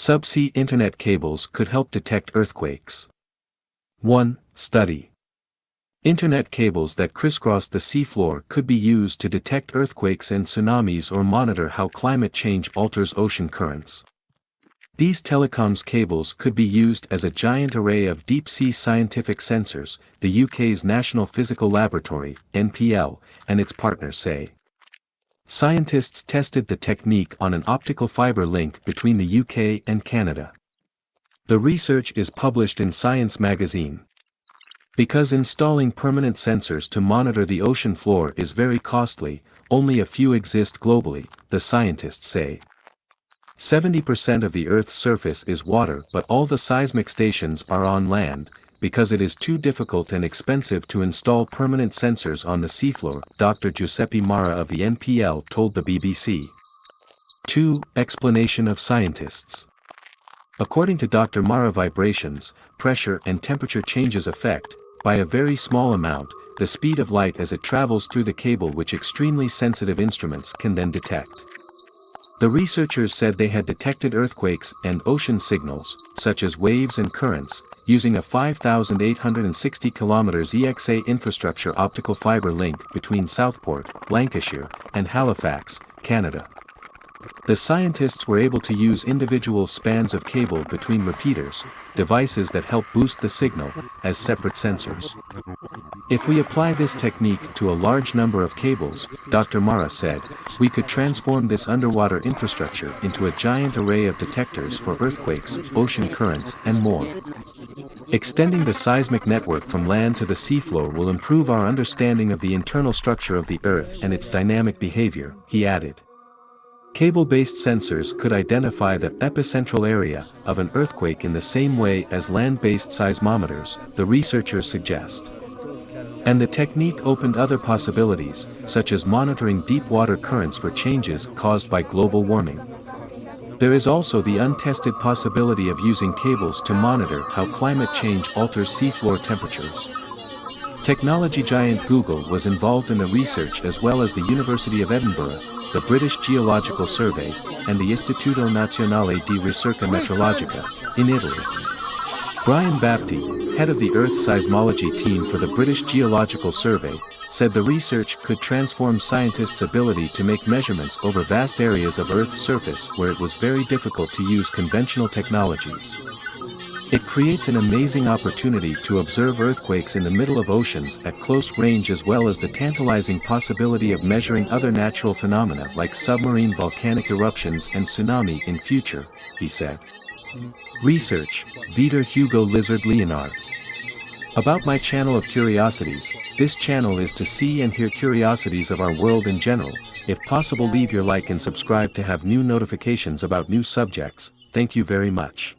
Subsea internet cables could help detect earthquakes. 1. Study. Internet cables that crisscross the seafloor could be used to detect earthquakes and tsunamis or monitor how climate change alters ocean currents. These telecoms cables could be used as a giant array of deep-sea scientific sensors, the UK's National Physical Laboratory, NPL, and its partners say. Scientists tested the technique on an optical fiber link between the UK and Canada. The research is published in Science magazine. Because installing permanent sensors to monitor the ocean floor is very costly, only a few exist globally, the scientists say. 70% of the Earth's surface is water, but all the seismic stations are on land, because it is too difficult and expensive to install permanent sensors on the seafloor, Dr. Giuseppe Mara of the NPL told the BBC. 2. Explanation of scientists. According to Dr. Mara, vibrations, pressure and temperature changes affect, by a very small amount, the speed of light as it travels through the cable, which extremely sensitive instruments can then detect. The researchers said they had detected earthquakes and ocean signals, such as waves and currents, using a 5,860 km EXA infrastructure optical fiber link between Southport, Lancashire, and Halifax, Canada. The scientists were able to use individual spans of cable between repeaters, devices that help boost the signal, as separate sensors. If we apply this technique to a large number of cables, Dr. Mara said, we could transform this underwater infrastructure into a giant array of detectors for earthquakes, ocean currents, and more. Extending the seismic network from land to the seafloor will improve our understanding of the internal structure of the Earth and its dynamic behavior, he added. Cable-based sensors could identify the epicentral area of an earthquake in the same way as land-based seismometers, the researchers suggest. And the technique opened other possibilities, such as monitoring deep water currents for changes caused by global warming. There is also the untested possibility of using cables to monitor how climate change alters seafloor temperatures. Technology giant Google was involved in the research, as well as the University of Edinburgh, the British Geological Survey, and the Istituto Nazionale di Ricerca Meteorologica, in Italy. Brian Bapty, head of the Earth seismology team for the British Geological Survey, said the research could transform scientists' ability to make measurements over vast areas of Earth's surface where it was very difficult to use conventional technologies. It creates an amazing opportunity to observe earthquakes in the middle of oceans at close range, as well as the tantalizing possibility of measuring other natural phenomena like submarine volcanic eruptions and tsunami in future, he said. Research, Vitor Hugo Lizarde Leonarde. About my channel of curiosities, this channel is to see and hear curiosities of our world in general. If possible, leave your like and subscribe to have new notifications about new subjects. Thank you very much.